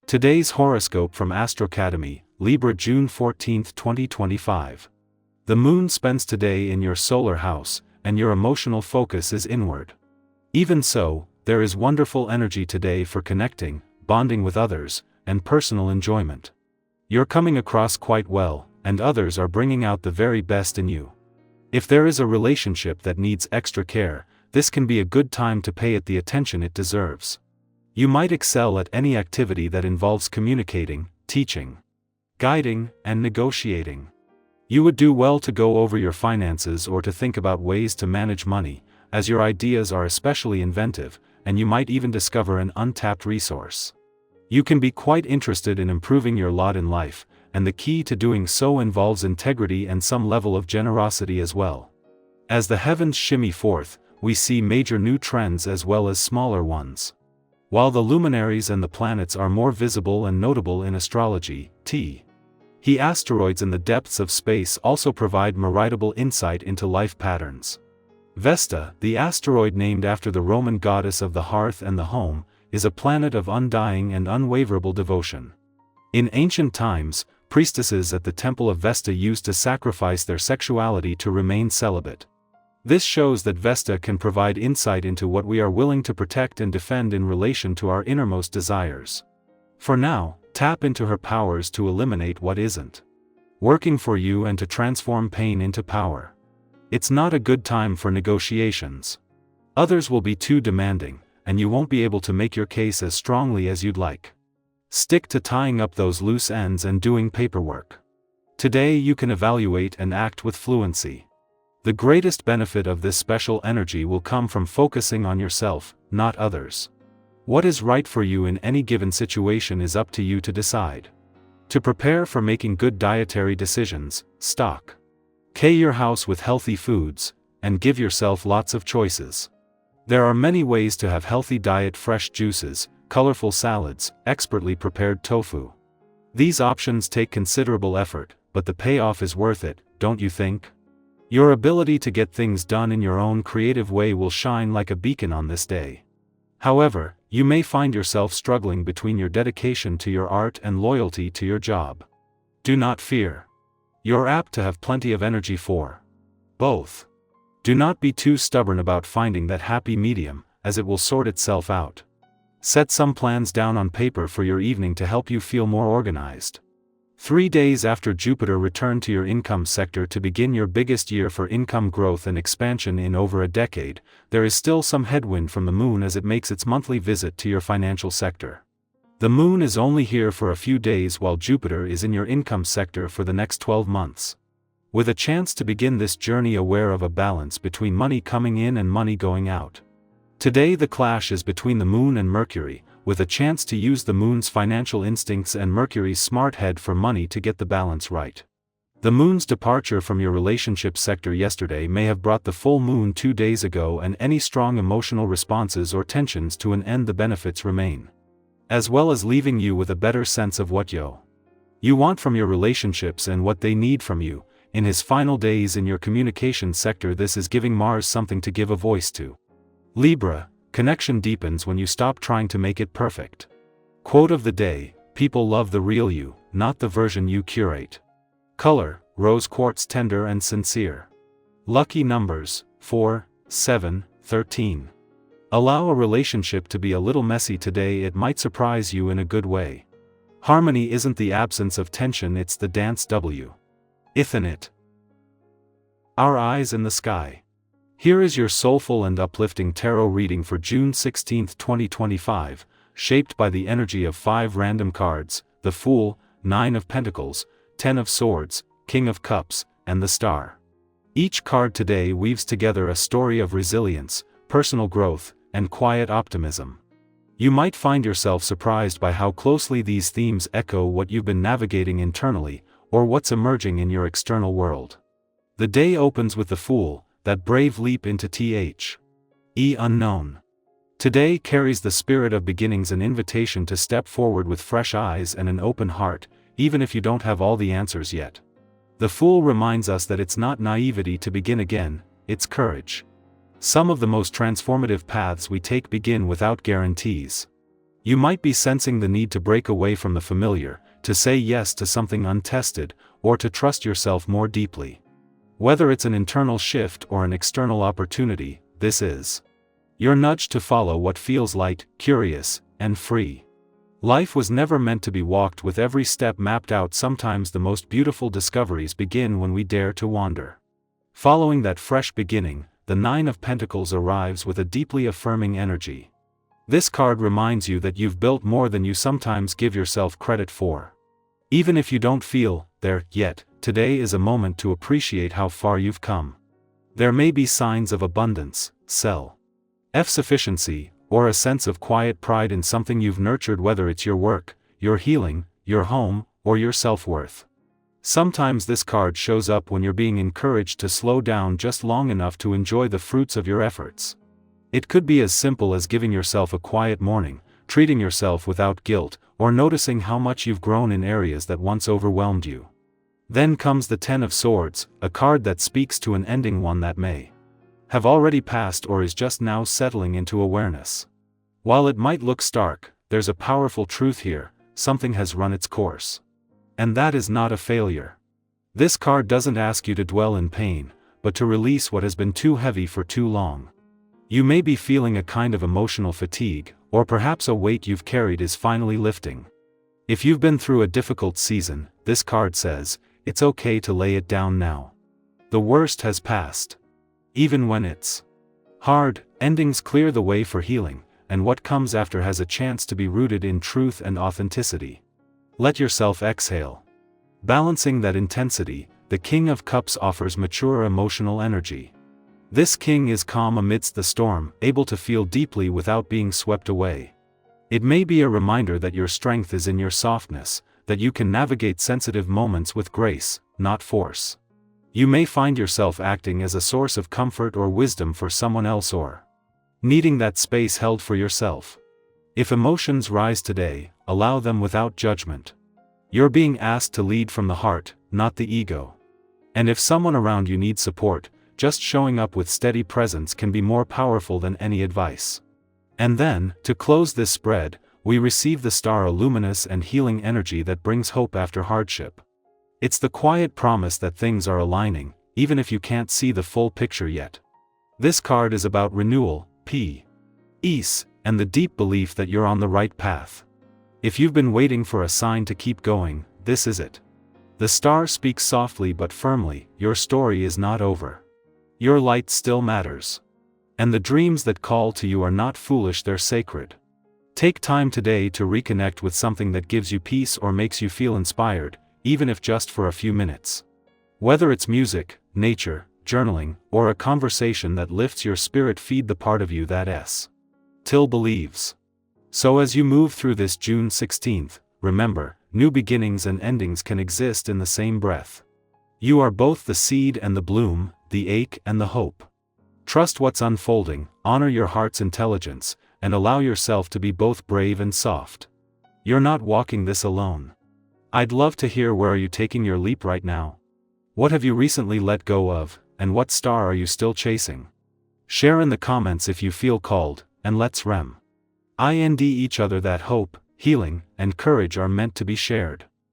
Today's horoscope from Astrocademy, Libra, June 14, 2025. The moon spends today in your solar house, and your emotional focus is inward. Even so, there is wonderful energy today for connecting, bonding with others, and personal enjoyment. You're coming across quite well, and others are bringing out the very best in you. If there is a relationship that needs extra care, this can be a good time to pay it the attention it deserves. You might excel at any activity that involves communicating, teaching, guiding, and negotiating. You would do well to go over your finances or to think about ways to manage money, as your ideas are especially inventive, and you might even discover an untapped resource. You can be quite interested in improving your lot in life, and the key to doing so involves integrity and some level of generosity as well. As the heavens shimmy forth, we see major new trends as well as smaller ones. While the luminaries and the planets are more visible and notable in astrology, the asteroids in the depths of space also provide meritable insight into life patterns. Vesta, the asteroid named after the Roman goddess of the hearth and the home, is a planet of undying and unwaverable devotion. In ancient times, priestesses at the temple of Vesta used to sacrifice their sexuality to remain celibate. This shows that Vesta can provide insight into what we are willing to protect and defend in relation to our innermost desires. For now, tap into her powers to eliminate what isn't working for you and to transform pain into power. It's not a good time for negotiations. Others will be too demanding, and you won't be able to make your case as strongly as you'd like. Stick to tying up those loose ends and doing paperwork. Today you can evaluate and act with fluency. The greatest benefit of this special energy will come from focusing on yourself, not others. What is right for you in any given situation is up to you to decide. To prepare for making good dietary decisions, stock your house with healthy foods, and give yourself lots of choices. There are many ways to have healthy diet: fresh juices, colorful salads, expertly prepared tofu. These options take considerable effort, but the payoff is worth it, don't you think? Your ability to get things done in your own creative way will shine like a beacon on this day. However, you may find yourself struggling between your dedication to your art and loyalty to your job. Do not fear. You're apt to have plenty of energy for both. Do not be too stubborn about finding that happy medium, as it will sort itself out. Set some plans down on paper for your evening to help you feel more organized. 3 days after Jupiter returned to your income sector to begin your biggest year for income growth and expansion in over a decade, there is still some headwind from the moon as it makes its monthly visit to your financial sector. The moon is only here for a few days while Jupiter is in your income sector for the next 12 months. With a chance to begin this journey aware of a balance between money coming in and money going out. Today the clash is between the moon and Mercury, with a chance to use the moon's financial instincts and Mercury's smart head for money to get the balance right. The moon's departure from your relationship sector yesterday may have brought the full moon 2 days ago, and any strong emotional responses or tensions to an end. The benefits remain, as well as leaving you with a better sense of what you want from your relationships and what they need from you. In his final days in your communication sector, this is giving Mars something to give a voice to. Libra, connection deepens when you stop trying to make it perfect. Quote of the day: people love the real you, not the version you curate. Color: rose quartz, tender and sincere. Lucky numbers: 4, 7, 13. Allow a relationship to be a little messy today, it might surprise you in a good way. Harmony isn't the absence of tension, it's the dance within it. Our eyes in the sky. Here is your soulful and uplifting tarot reading for June 16, 2025, shaped by the energy of 5 random cards: the Fool, 9 of Pentacles, 10 of Swords, King of Cups, and the Star. Each card today weaves together a story of resilience, personal growth, and quiet optimism. You might find yourself surprised by how closely these themes echo what you've been navigating internally, or what's emerging in your external world. The day opens with the Fool, that brave leap into the unknown. Today carries the spirit of beginnings, an invitation to step forward with fresh eyes and an open heart, even if you don't have all the answers yet. The Fool reminds us that it's not naivety to begin again, it's courage. Some of the most transformative paths we take begin without guarantees. You might be sensing the need to break away from the familiar, to say yes to something untested, or to trust yourself more deeply. Whether it's an internal shift or an external opportunity, this is your nudge to follow what feels light, curious, and free. Life was never meant to be walked with every step mapped out. Sometimes the most beautiful discoveries begin when we dare to wander. Following that fresh beginning, the Nine of Pentacles arrives with a deeply affirming energy. This card reminds you that you've built more than you sometimes give yourself credit for. Even if you don't feel there yet, today is a moment to appreciate how far you've come. There may be signs of abundance, self-sufficiency, or a sense of quiet pride in something you've nurtured, whether it's your work, your healing, your home, or your self-worth. Sometimes this card shows up when you're being encouraged to slow down just long enough to enjoy the fruits of your efforts. It could be as simple as giving yourself a quiet morning, treating yourself without guilt, or noticing how much you've grown in areas that once overwhelmed you. Then comes the Ten of Swords, a card that speaks to an ending, one that may have already passed or is just now settling into awareness. While it might look stark, there's a powerful truth here: something has run its course. And that is not a failure. This card doesn't ask you to dwell in pain, but to release what has been too heavy for too long. You may be feeling a kind of emotional fatigue, or perhaps a weight you've carried is finally lifting. If you've been through a difficult season, this card says, it's okay to lay it down now. The worst has passed. Even when it's hard, endings clear the way for healing, and what comes after has a chance to be rooted in truth and authenticity. Let yourself exhale. Balancing that intensity, the King of Cups offers mature emotional energy. This king is calm amidst the storm, able to feel deeply without being swept away. It may be a reminder that your strength is in your softness, that you can navigate sensitive moments with grace, not force. You may find yourself acting as a source of comfort or wisdom for someone else, or needing that space held for yourself. If emotions rise today, allow them without judgment. You're being asked to lead from the heart, not the ego. And if someone around you needs support, just showing up with steady presence can be more powerful than any advice. And then, to close this spread, we receive the Star, a luminous and healing energy that brings hope after hardship. It's the quiet promise that things are aligning, even if you can't see the full picture yet. This card is about renewal, peace, and the deep belief that you're on the right path. If you've been waiting for a sign to keep going, this is it. The Star speaks softly but firmly: your story is not over. Your light still matters. And the dreams that call to you are not foolish, they're sacred. Take time today to reconnect with something that gives you peace or makes you feel inspired, even if just for a few minutes. Whether it's music, nature, journaling, or a conversation that lifts your spirit, feed the part of you that still believes. So as you move through this June 16th, remember, new beginnings and endings can exist in the same breath. You are both the seed and the bloom, the ache and the hope. Trust what's unfolding, honor your heart's intelligence, and allow yourself to be both brave and soft. You're not walking this alone. I'd love to hear, where are you taking your leap right now? What have you recently let go of, and what star are you still chasing? Share in the comments if you feel called, and let's remind each other that hope, healing, and courage are meant to be shared.